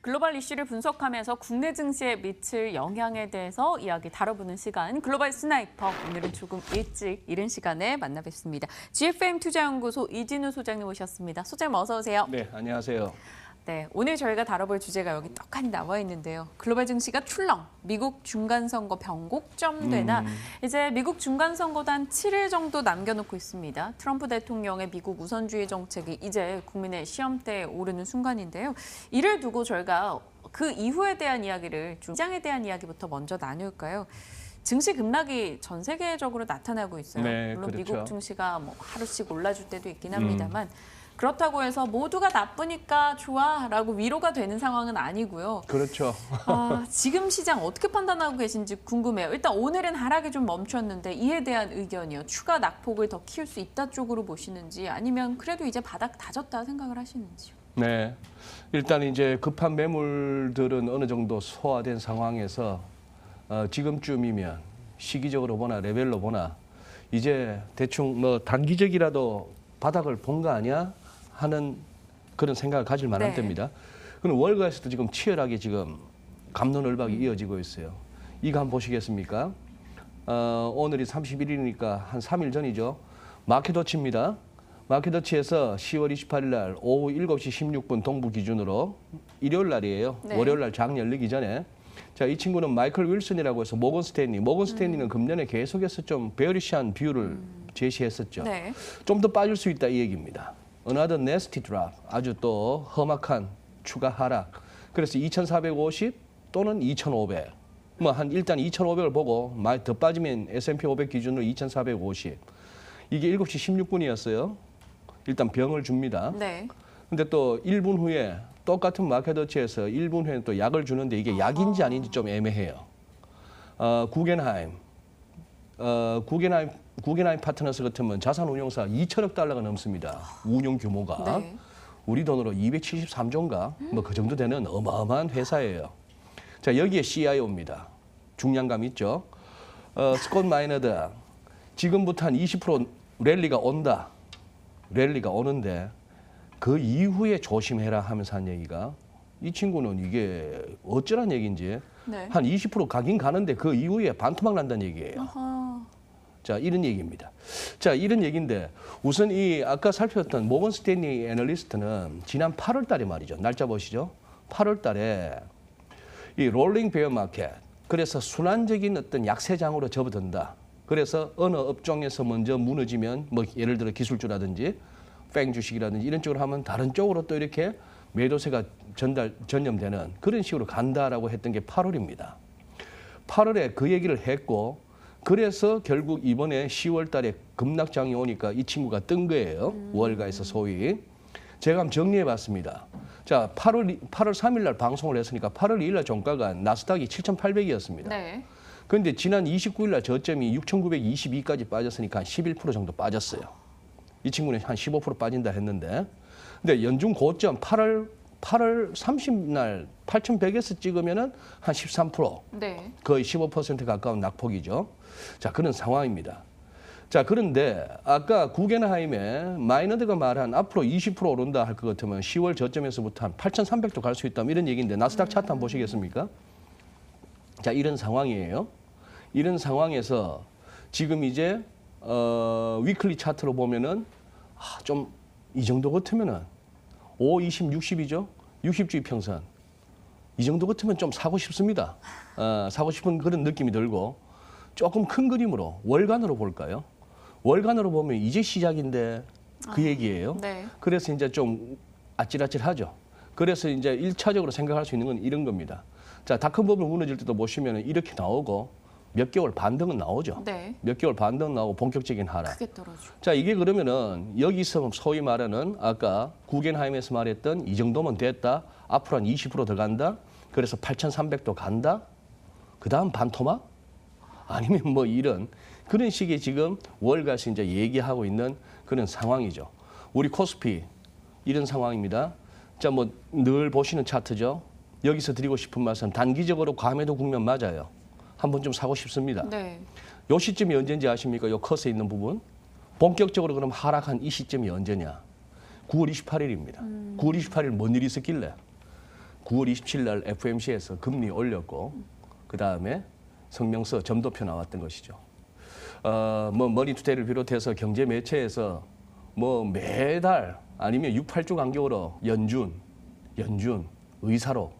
글로벌 이슈를 분석하면서 국내 증시에 미칠 영향에 대해서 이야기 다뤄보는 시간 글로벌 스나이퍼. 오늘은 조금 일찍 이른 시간에 만나 뵙습니다. GFM 투자연구소 이진우 소장님 오셨습니다. 소장님 어서 오세요. 네, 안녕하세요. 네, 오늘 저희가 다뤄볼 주제가 여기 떡하니 나와 있는데요. 글로벌 증시가 출렁, 미국 중간선거 변곡점 되나 이제 미국 중간선거도 한 7일 정도 남겨놓고 있습니다. 트럼프 대통령의 미국 우선주의 정책이 이제 국민의 시험대에 오르는 순간인데요. 이를 두고 저희가 그 이후에 대한 이야기를 시장에 대한 이야기부터 먼저 나눌까요? 증시 급락이 전 세계적으로 나타나고 있어요. 네, 물론 그렇죠. 미국 증시가 뭐 하루씩 올라줄 때도 있긴 합니다만 그렇다고 해서 모두가 나쁘니까 좋아라고 위로가 되는 상황은 아니고요. 그렇죠. 지금 시장 어떻게 판단하고 계신지 궁금해요. 일단 오늘은 하락이 좀 멈췄는데 이에 대한 의견이요. 추가 낙폭을 더 키울 수 있다 쪽으로 보시는지 아니면 그래도 이제 바닥 다졌다 생각을 하시는지요. 네, 일단 이제 급한 매물들은 어느 정도 소화된 상황에서 지금쯤이면 시기적으로 보나 레벨로 보나 이제 대충 뭐 단기적이라도 바닥을 본 거 아니야 하는 그런 생각을 가질 만한 네. 때입니다. 그럼 월가에서도 지금 치열하게 지금 갑론을박이 이어지고 있어요. 이거 한번 보시겠습니까? 오늘이 31일이니까 한 3일 전이죠. 마켓워치입니다. 마켓워치에서 10월 28일 날 오후 7시 16분 동부 기준으로 일요일 날이에요. 네. 월요일 날 장 열리기 전에. 자, 이 친구는 마이클 윌슨이라고 해서 모건 스탠리는 금년에 계속해서 좀 베어리시한 뷰를 제시했었죠. 네. 좀 더 빠질 수 있다 이 얘기입니다. Another nasty drop, 아주 또 험악한 추가 하락. 그래서 2,450 또는 2,500. 뭐 한 일단 2,500을 보고 많이 더 빠지면 S&P 500 기준으로 2,450. 이게 7시 16분이었어요. 일단 병을 줍니다. 네. 근데 또 1분 후에 똑같은 마켓워치에서 1분 후에 또 약을 주는데 이게 약인지 아닌지 좀 애매해요. 구겐하임 파트너스 같으면 자산운용사 2천억 달러가 넘습니다. 운용 규모가. 네. 우리 돈으로 273조인가? 뭐 그 정도 되는 어마어마한 회사예요. 자, 여기에 CIO입니다. 중량감 있죠? 스콧 마이너드. 지금부터 한 20% 랠리가 온다. 랠리가 오는데 그 이후에 조심해라 하면서 한 얘기가 이 친구는 이게 어쩌란 얘기인지 네. 한 20% 가긴 가는데 그 이후에 반토막 난다는 얘기예요. 아하. 자, 이런 얘기입니다. 자, 이런 얘기인데 우선 이 아까 살펴봤던 모건 스탠리 애널리스트는 지난 8월 달에 말이죠. 날짜 보시죠. 8월 달에 이 롤링 베어 마켓. 그래서 순환적인 어떤 약세장으로 접어든다. 그래서 어느 업종에서 먼저 무너지면 뭐 예를 들어 기술주라든지 뺑 주식이라든지 이런 쪽으로 하면 다른 쪽으로 또 이렇게 매도세가 전념되는 그런 식으로 간다라고 했던 게 8월입니다. 8월에 그 얘기를 했고 그래서 결국 이번에 10월 달에 급락장이 오니까 이 친구가 뜬 거예요. 월가에서 소위. 제가 한번 정리해 봤습니다. 자, 8월 3일 날 방송을 했으니까 8월 2일 날 종가가 나스닥이 7,800이었습니다. 네. 그런데 지난 29일 날 저점이 6,922까지 빠졌으니까 한 11% 정도 빠졌어요. 이 친구는 한 15% 빠진다 했는데 근데 연중 고점 8월 30날 8,100에서 찍으면은 한 13%. 네. 거의 15% 가까운 낙폭이죠. 자, 그런 상황입니다. 자, 그런데 아까 구겐하임에 마이너드가 말한 앞으로 20% 오른다 할 것 같으면 10월 저점에서부터 한 8,300도 갈 수 있다 이런 얘기인데 나스닥 차트 한번 보시겠습니까? 자, 이런 상황이에요. 이런 상황에서 지금 이제 위클리 차트로 보면은 좀 이 정도 같으면은 5, 20, 60이죠. 60주의 평선. 이 정도 같으면 좀 사고 싶습니다. 사고 싶은 그런 느낌이 들고 조금 큰 그림으로 월간으로 볼까요? 월간으로 보면 이제 시작인데 그 얘기예요. 네. 그래서 이제 좀 아찔아찔하죠. 그래서 이제 1차적으로 생각할 수 있는 건 이런 겁니다. 자, 닷컴 버블 무너질 때도 보시면 이렇게 나오고 몇 개월 반등은 나오죠. 네. 몇 개월 반등 나오고 본격적인 하락. 크게 떨어지고. 자, 이게 그러면은 여기서 소위 말하는 아까 구겐하임에서 말했던 이 정도면 됐다. 앞으로 한 20% 더 간다. 그래서 8,300도 간다. 그다음 반토막? 아니면 뭐 이런 그런 식의 지금 월가에서 이제 얘기하고 있는 그런 상황이죠. 우리 코스피 이런 상황입니다. 자, 뭐 늘 보시는 차트죠. 여기서 드리고 싶은 말씀 단기적으로 과매도 국면 맞아요. 한번 좀 사고 싶습니다. 네. 요 시점이 언제인지 아십니까? 요 컷에 있는 부분. 본격적으로 그럼 하락한 이 시점이 언제냐? 9월 28일입니다. 9월 28일 뭔 일이 있었길래? 9월 27일 날 FOMC에서 금리 올렸고 그 다음에 성명서 점도표 나왔던 것이죠. 뭐 머니투데이를 비롯해서 경제 매체에서 뭐 매달 아니면 6, 8주 간격으로 연준 의사로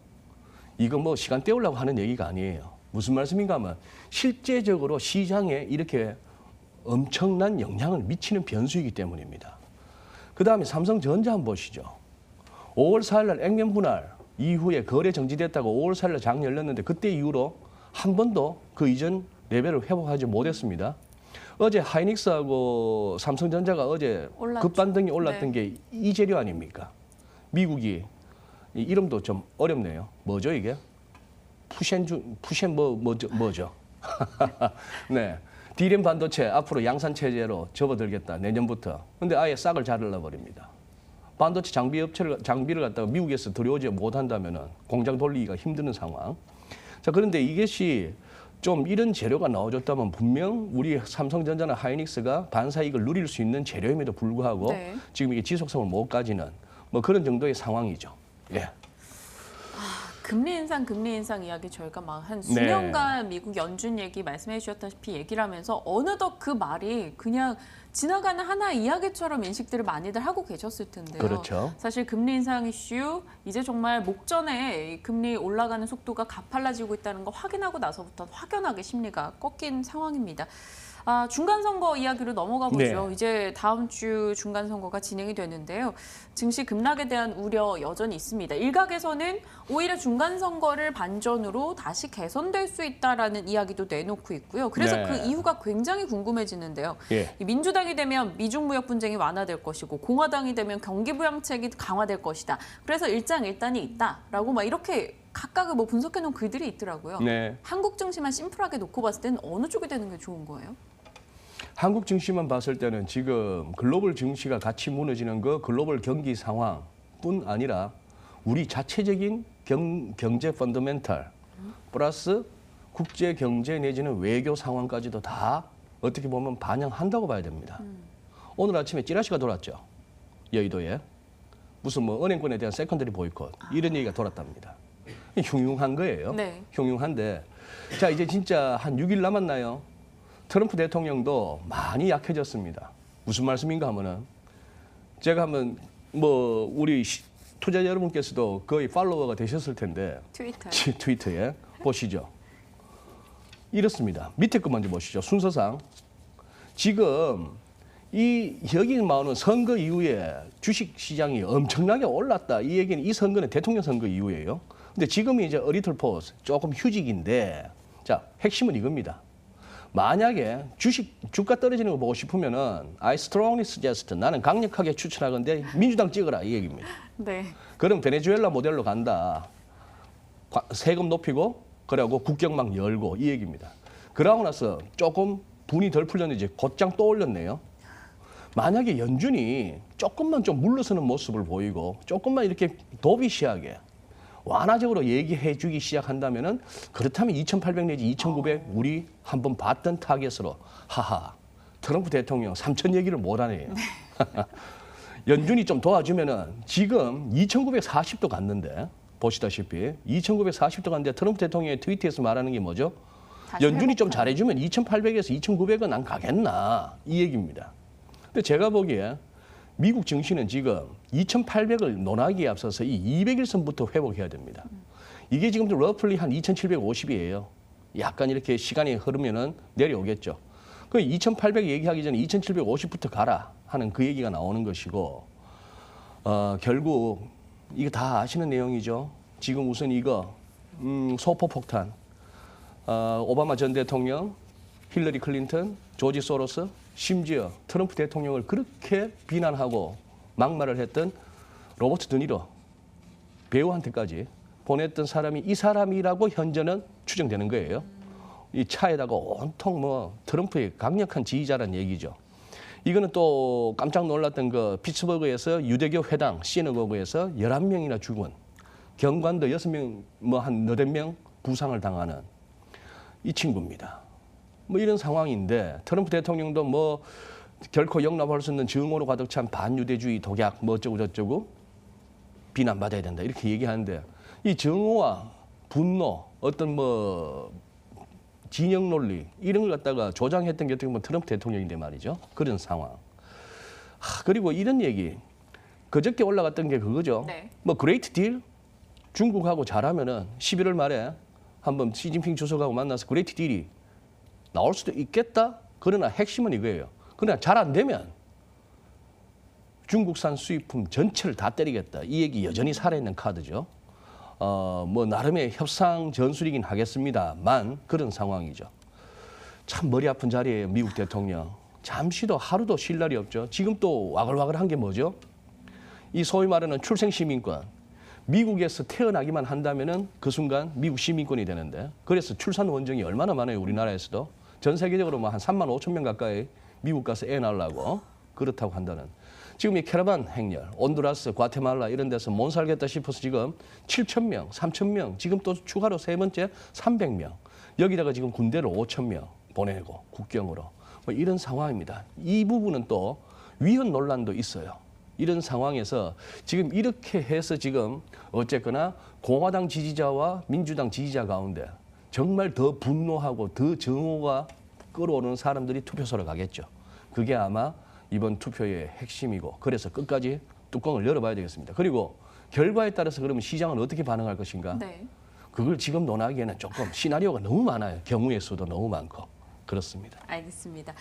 이거 뭐 시간 때우려고 하는 얘기가 아니에요. 무슨 말씀인가 하면 실제적으로 시장에 이렇게 엄청난 영향을 미치는 변수이기 때문입니다. 그 다음에 삼성전자 한번 보시죠. 5월 4일 날 액면 분할 이후에 거래 정지됐다고 5월 4일 날 장 열렸는데 그때 이후로 한 번도 그 이전 레벨을 회복하지 못했습니다. 어제 하이닉스하고 삼성전자가 어제 올랐죠. 급반등이 올랐던 네. 게 이 재료 아닙니까? 미국이 이 이름도 좀 어렵네요. 뭐죠 이게? 푸셴 뭐죠? 네. D램 반도체 앞으로 양산 체제로 접어들겠다 내년부터. 근데 아예 싹을 자르려 버립니다. 반도체 장비를 갖다가 미국에서 들여오지 못한다면은 공장 돌리기가 힘드는 상황. 자, 그런데 이것이 좀 이런 재료가 나와줬다면 분명 우리 삼성전자나 하이닉스가 반사이익을 누릴 수 있는 재료임에도 불구하고 네. 지금 이게 지속성을 못 가지는 뭐 그런 정도의 상황이죠. 예. 금리 인상 이야기 저희가 막 한 수년간 미국 연준 얘기 말씀해 주셨다시피 얘기를 하면서 어느덧 그 말이 그냥 지나가는 하나의 이야기처럼 인식들을 많이들 하고 계셨을 텐데요. 그렇죠. 사실 금리 인상 이슈 이제 정말 목전에 이 금리 올라가는 속도가 가팔라지고 있다는 거 확인하고 나서부터 확연하게 심리가 꺾인 상황입니다. 중간선거 이야기로 넘어가 보죠. 네. 이제 다음 주 중간선거가 진행이 되는데요. 증시 급락에 대한 우려 여전히 있습니다. 일각에서는 오히려 중간선거를 반전으로 다시 개선될 수 있다라는 이야기도 내놓고 있고요. 그래서 네. 그 이유가 굉장히 궁금해지는데요. 예. 이 민주당이 되면 미중 무역 분쟁이 완화될 것이고 공화당이 되면 경기 부양책이 강화될 것이다. 그래서 일장일단이 있다라고 막 이렇게 각각을 뭐 분석해 놓은 글들이 있더라고요. 네. 한국 증시만 심플하게 놓고 봤을 때는 어느 쪽이 되는 게 좋은 거예요? 한국 증시만 봤을 때는 지금 글로벌 증시가 같이 무너지는 거 글로벌 경기 상황뿐 아니라 우리 자체적인 경제 펀더멘탈 플러스 국제 경제 내지는 외교 상황까지도 다 어떻게 보면 반영한다고 봐야 됩니다. 오늘 아침에 찌라시가 돌았죠. 여의도에. 무슨 뭐 은행권에 대한 세컨더리 보이콧 이런 얘기가 돌았답니다. 흉흉한 거예요. 네. 흉흉한데 자 이제 진짜 한 6일 남았나요? 트럼프 대통령도 많이 약해졌습니다. 무슨 말씀인가 하면은 제가 한번 뭐 우리 투자자 여러분께서도 거의 팔로워가 되셨을 텐데 트위터에 보시죠. 이렇습니다. 밑에 거 먼저 보시죠. 순서상 지금 이 여기 나오는 선거 이후에 주식 시장이 엄청나게 올랐다. 이 얘기는 이 선거는 대통령 선거 이후예요. 근데 지금이 이제 어리틀 포스 조금 휴직인데 자 핵심은 이겁니다. 만약에 주가 떨어지는 거 보고 싶으면은 I strongly suggest 나는 강력하게 추천하건대 민주당 찍어라 이 얘기입니다. 네. 그럼 베네수엘라 모델로 간다. 세금 높이고 그러고 국경망 열고 이 얘기입니다. 그러고 나서 조금 분이 덜 풀렸는지 곧장 또 올렸네요. 만약에 연준이 조금만 좀 물러서는 모습을 보이고 조금만 이렇게 도비시하게 완화적으로 얘기해 주기 시작한다면은 그렇다면 2,800 내지 2,900 우리 한번 봤던 타겟으로 하하 트럼프 대통령 3,000 얘기를 못 하네요. 연준이 좀 도와주면은 지금 2,940도 갔는데 보시다시피 2,940도 갔는데 트럼프 대통령의 트위터에서 말하는 게 뭐죠? 연준이 좀 잘해주면 2,800에서 2,900은 안 가겠나 이 얘기입니다. 근데 제가 보기에 미국 증시는 지금 2,800을 논하기에 앞서서 이 200일선부터 회복해야 됩니다. 이게 지금 러플리 한 2,750이에요. 약간 이렇게 시간이 흐르면은 내려오겠죠. 그 2,800 얘기하기 전에 2,750부터 가라 하는 그 얘기가 나오는 것이고 결국 이거 다 아시는 내용이죠. 지금 우선 이거 소포폭탄 오바마 전 대통령, 힐러리 클린턴, 조지 소로스 심지어 트럼프 대통령을 그렇게 비난하고 막말을 했던 로버트 드니로 배우한테까지 보냈던 사람이 이 사람이라고 현재는 추정되는 거예요. 이 차에다가 온통 뭐 트럼프의 강력한 지지자란 얘기죠. 이거는 또 깜짝 놀랐던 그 피츠버그에서 유대교 회당 시너거그에서 11명이나 죽은 경관도 6명 뭐 한 너댓 명 부상을 당하는 이 친구입니다. 뭐 이런 상황인데 트럼프 대통령도 뭐 결코 용납할 수 없는 증오로 가득 찬 반유대주의 독약 뭐 어쩌고 저쩌고 비난받아야 된다 이렇게 얘기하는데 이 정오와 분노, 어떤 뭐 진영 논리 이런 걸 갖다가 조장했던 게 어떻게 보면 트럼프 대통령인데 말이죠. 그런 상황. 그리고 이런 얘기. 그저께 올라갔던 게 그거죠. 네. 뭐 그레이트 딜 중국하고 잘하면은 11월 말에 한번 시진핑 주석하고 만나서 그레이트 딜이 나올 수도 있겠다. 그러나 핵심은 이거예요. 그러나 잘 안 되면 중국산 수입품 전체를 다 때리겠다. 이 얘기 여전히 살아있는 카드죠. 뭐 나름의 협상 전술이긴 하겠습니다만 그런 상황이죠. 참 머리 아픈 자리예요. 미국 대통령. 잠시도 하루도 쉴 날이 없죠. 지금 또 와글와글한 게 뭐죠? 이 소위 말하는 출생 시민권. 미국에서 태어나기만 한다면은 그 순간 미국 시민권이 되는데 그래서 출산 원정이 얼마나 많아요. 우리나라에서도. 전 세계적으로 뭐 한 3만 5천 명 가까이 미국 가서 애 낳으려고 그렇다고 한다는. 지금 이 캐러반 행렬, 온두라스, 과테말라 이런 데서 못 살겠다 싶어서 지금 7천 명, 3천 명, 지금 또 추가로 세 번째 300명. 여기다가 지금 군대를 5천 명 보내고 국경으로. 뭐 이런 상황입니다. 이 부분은 또 위헌 논란도 있어요. 이런 상황에서 지금 이렇게 해서 지금 어쨌거나 공화당 지지자와 민주당 지지자 가운데 정말 더 분노하고 더 정오가 끌어오르는 사람들이 투표소로 가겠죠. 그게 아마 이번 투표의 핵심이고 그래서 끝까지 뚜껑을 열어봐야 되겠습니다. 그리고 결과에 따라서 그러면 시장은 어떻게 반응할 것인가? 네. 그걸 지금 논하기에는 조금 시나리오가 너무 많아요. 경우의 수도 너무 많고. 그렇습니다. 알겠습니다.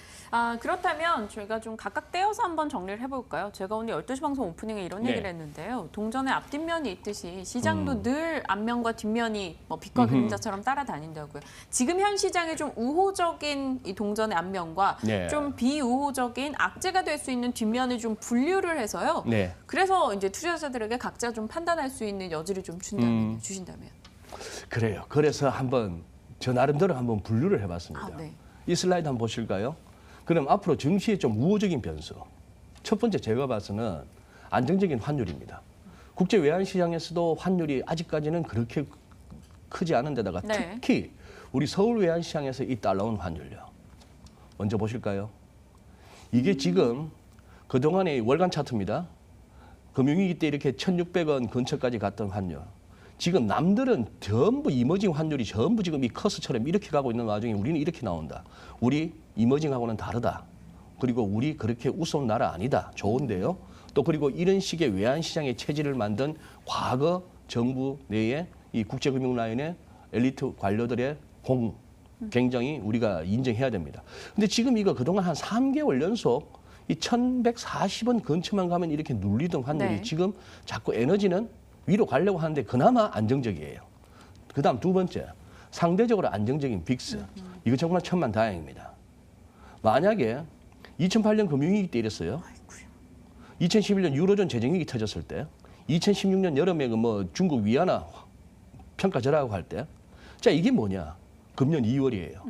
그렇다면 저희가 좀 각각 떼어서 한번 정리를 해볼까요? 제가 오늘 12시 방송 오프닝에 이런 네. 얘기를 했는데요. 동전의 앞뒷면이 있듯이 시장도 늘 앞면과 뒷면이 뭐 빛과 그림자처럼 따라다닌다고요. 지금 현 시장의 좀 우호적인 이 동전의 앞면과 네. 좀 비우호적인 악재가 될 수 있는 뒷면을 좀 분류를 해서요. 네. 그래서 이제 투자자들에게 각자 좀 판단할 수 있는 여지를 좀 주신다면. 그래요. 그래서 한번 저 나름대로 한번 분류를 해봤습니다. 네. 이 슬라이드 한번 보실까요? 그럼 앞으로 증시의 좀 우호적인 변수. 첫 번째 제가 봐서는 안정적인 환율입니다. 국제 외환 시장에서도 환율이 아직까지는 그렇게 크지 않은 데다가 네. 특히 우리 서울 외환 시장에서 이 달러원 환율요. 먼저 보실까요? 이게 지금 그동안의 월간 차트입니다. 금융위기 때 이렇게 1,600원 근처까지 갔던 환율. 지금 남들은 전부 이머징 환율이 전부 지금 이 커스처럼 이렇게 가고 있는 와중에 우리는 이렇게 나온다. 우리 이머징하고는 다르다. 그리고 우리 그렇게 우스운 나라 아니다. 좋은데요. 또 그리고 이런 식의 외환시장의 체질을 만든 과거 정부 내에 이 국제금융 라인의 엘리트 관료들의 공 굉장히 우리가 인정해야 됩니다. 근데 지금 이거 그동안 한 3개월 연속 이 1,140원 근처만 가면 이렇게 눌리던 환율이 네. 지금 자꾸 에너지는 위로 가려고 하는데 그나마 안정적이에요. 그다음 두 번째, 상대적으로 안정적인 빅스. 이거 정말 천만다행입니다. 만약에 2008년 금융위기 때 이랬어요. 2011년 유로존 재정위기 터졌을 때, 2016년 여름에 그 뭐 중국 위안화 평가절하고 할 때, 자 이게 뭐냐? 금년 2월이에요.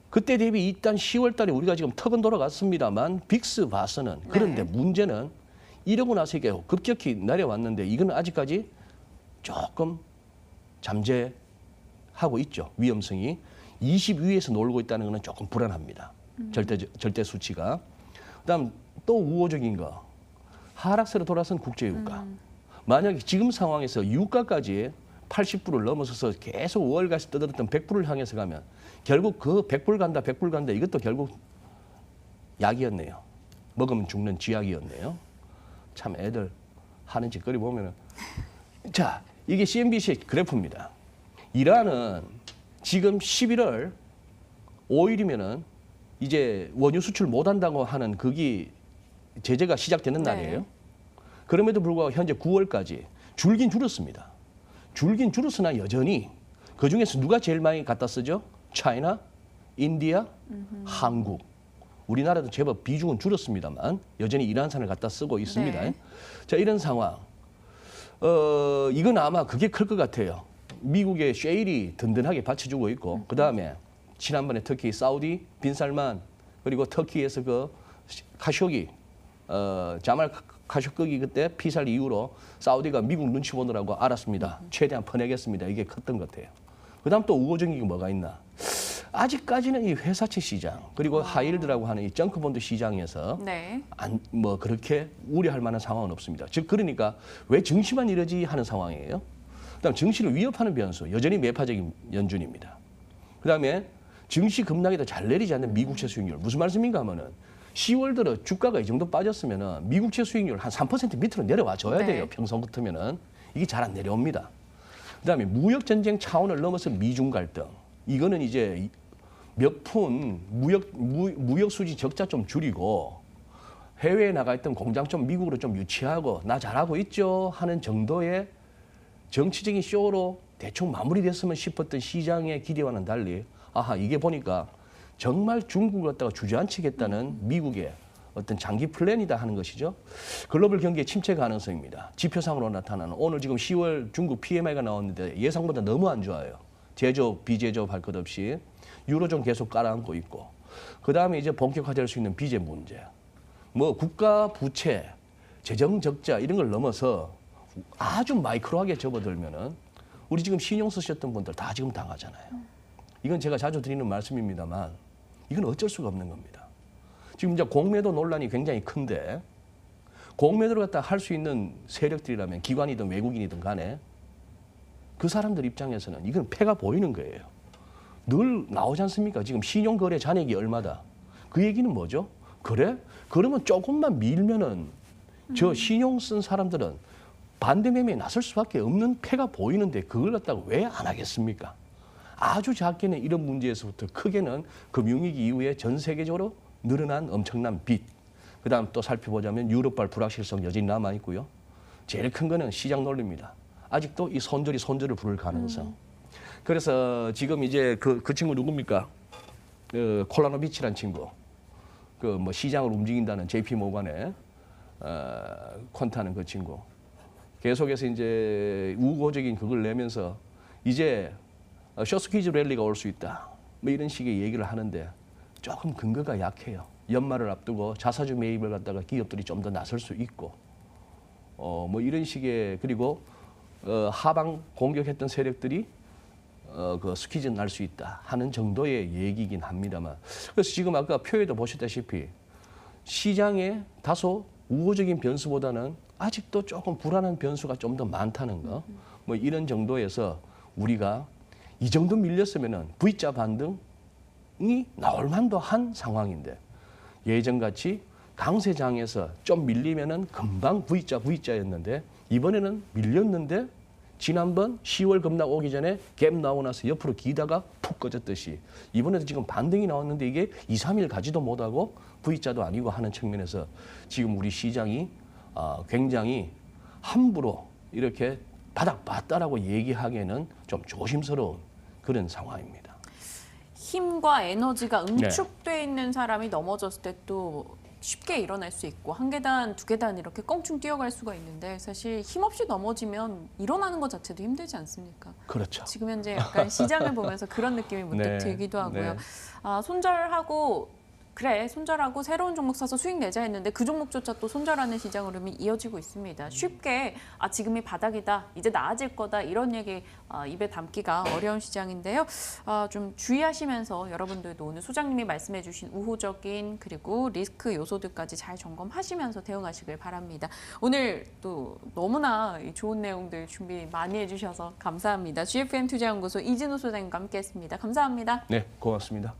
그때 대비 일단 10월 달에 우리가 지금 턱은 돌아갔습니다만 빅스 봐서는 그런데 네. 문제는 이러고 나서 이게 급격히 내려왔는데 이건 아직까지 조금 잠재하고 있죠. 위험성이. 20 위에서 놀고 있다는 것은 조금 불안합니다. 절대 수치가. 그다음 또 우호적인 거. 하락세로 돌아선 국제유가. 만약에 지금 상황에서 유가까지 80불을 넘어서서 계속 5월까지 떠들었던 100불을 향해서 가면 결국 그 100불 간다, 100불 간다 이것도 결국 약이었네요. 먹으면 죽는 쥐약이었네요. 참 애들 하는 짓거리 보면은 자 이게 CNBC 그래프입니다. 이란은 지금 11월 5일이면은 이제 원유 수출 못한다고 하는 그게 제재가 시작되는 네. 날이에요. 그럼에도 불구하고 현재 9월까지 줄긴 줄었습니다. 줄긴 줄었으나 여전히 그 중에서 누가 제일 많이 갖다 쓰죠? 차이나, 인디아, 한국. 우리나라도 제법 비중은 줄었습니다만 여전히 이란산을 갖다 쓰고 있습니다. 네. 자 이런 상황. 이건 아마 그게 클 것 같아요. 미국의 셰일이 든든하게 받쳐주고 있고 그 다음에 지난번에 특히 사우디 빈살만 그리고 터키에서 그 카쇼기 자말 카쇼기 그때 피살 이후로 사우디가 미국 눈치 보느라고 알았습니다. 최대한 퍼내겠습니다. 이게 컸던 것 같아요. 그 다음 또 우호적인 게 뭐가 있나. 아직까지는 이 회사채 시장 그리고 하이힐드라고 하는 이 정크본드 시장에서 네. 뭐 그렇게 우려할 만한 상황은 없습니다. 즉 그러니까 왜 증시만 이러지 하는 상황이에요. 그다음 증시를 위협하는 변수 여전히 매파적인 연준입니다. 그다음에 증시 급락이 더 잘 내리지 않는 미국채 수익률. 무슨 말씀인가 하면은 10월 들어 주가가 이 정도 빠졌으면은 미국채 수익률 한 3% 밑으로 내려와 줘야 돼요. 네. 평소 같으면은 이게 잘 안 내려옵니다. 그다음에 무역 전쟁 차원을 넘어서 미중 갈등. 이거는 이제 몇 푼 무역 수지 적자 좀 줄이고 해외에 나가 있던 공장 좀 미국으로 좀 유치하고 나 잘하고 있죠 하는 정도의 정치적인 쇼로 대충 마무리됐으면 싶었던 시장의 기대와는 달리 아하 이게 보니까 정말 중국을 갖다가 주저앉히겠다는 미국의 어떤 장기 플랜이다 하는 것이죠. 글로벌 경기의 침체 가능성입니다. 지표상으로 나타나는 오늘 지금 10월 중국 PMI가 나왔는데 예상보다 너무 안 좋아요. 제조업, 비제조업 할 것 없이 유로존 계속 깔아앉고 있고 그다음에 이제 본격화될 수 있는 비제 문제. 뭐 국가 부채, 재정 적자 이런 걸 넘어서 아주 마이크로하게 접어들면은 우리 지금 신용 쓰셨던 분들 다 지금 당하잖아요. 이건 제가 자주 드리는 말씀입니다만 이건 어쩔 수가 없는 겁니다. 지금 이제 공매도 논란이 굉장히 큰데 공매도를 갖다 할 수 있는 세력들이라면 기관이든 외국인이든 간에 그 사람들 입장에서는 이건 패가 보이는 거예요. 늘 나오지 않습니까? 지금 신용거래 잔액이 얼마다. 그 얘기는 뭐죠? 그래? 그러면 조금만 밀면은 저 신용 쓴 사람들은 반대 매매에 나설 수밖에 없는 패가 보이는데 그걸 갖다가 왜 안 하겠습니까? 아주 작게는 이런 문제에서부터 크게는 금융위기 이후에 전 세계적으로 늘어난 엄청난 빚. 그다음 또 살펴보자면 유럽발 불확실성 여전히 남아 있고요. 제일 큰 거는 시장 논리입니다. 아직도 이 손절을 부를 가능성. 그래서 지금 이제 그 친구 누굽니까? 콜라노비치란 친구. 그 뭐 시장을 움직인다는 JP 모간의 퀀타는 그 친구. 계속해서 이제 우호적인 그걸 내면서 이제 숏스퀴즈 랠리가 올 수 있다. 뭐 이런 식의 얘기를 하는데 조금 근거가 약해요. 연말을 앞두고 자사주 매입을 갖다가 기업들이 좀 더 나설 수 있고, 뭐 이런 식의 그리고 하방 공격했던 세력들이 그 스퀴즈 날 수 있다 하는 정도의 얘기긴 합니다만. 그래서 지금 아까 표에도 보셨다시피 시장에 다소 우호적인 변수보다는 아직도 조금 불안한 변수가 좀 더 많다는 거. 뭐 이런 정도에서 우리가 이 정도 밀렸으면은 V자 반등이 나올 만도 한 상황인데 예전같이 강세장에서 좀 밀리면은 금방 V자였는데 이번에는 밀렸는데 지난번 10월 급락 오기 전에 갭 나오고 나서 옆으로 기다가 푹 꺼졌듯이 이번에도 지금 반등이 나왔는데 이게 2, 3일 가지도 못하고 V자도 아니고 하는 측면에서 지금 우리 시장이 굉장히 함부로 이렇게 바닥 봤다라고 얘기하기에는 좀 조심스러운 그런 상황입니다. 힘과 에너지가 응축돼 있는 사람이 넘어졌을 때 또 쉽게 일어날 수 있고 한 계단, 두 계단 이렇게 껑충 뛰어갈 수가 있는데 사실 힘없이 넘어지면 일어나는 것 자체도 힘들지 않습니까? 그렇죠. 지금 현재 약간 시장을 보면서 그런 느낌이 문득 네, 들기도 하고요. 네. 손절하고 그래 손절하고 새로운 종목 사서 수익 내자 했는데 그 종목조차 또 손절하는 시장 흐름이 이어지고 있습니다. 쉽게 지금이 바닥이다, 이제 나아질 거다 이런 얘기 입에 담기가 어려운 시장인데요. 좀 주의하시면서 여러분들도 오늘 소장님이 말씀해 주신 우호적인 그리고 리스크 요소들까지 잘 점검하시면서 대응하시길 바랍니다. 오늘 또 너무나 좋은 내용들 준비 많이 해주셔서 감사합니다. GFM 투자연구소 이진우 소장님과 함께했습니다. 감사합니다. 네, 고맙습니다.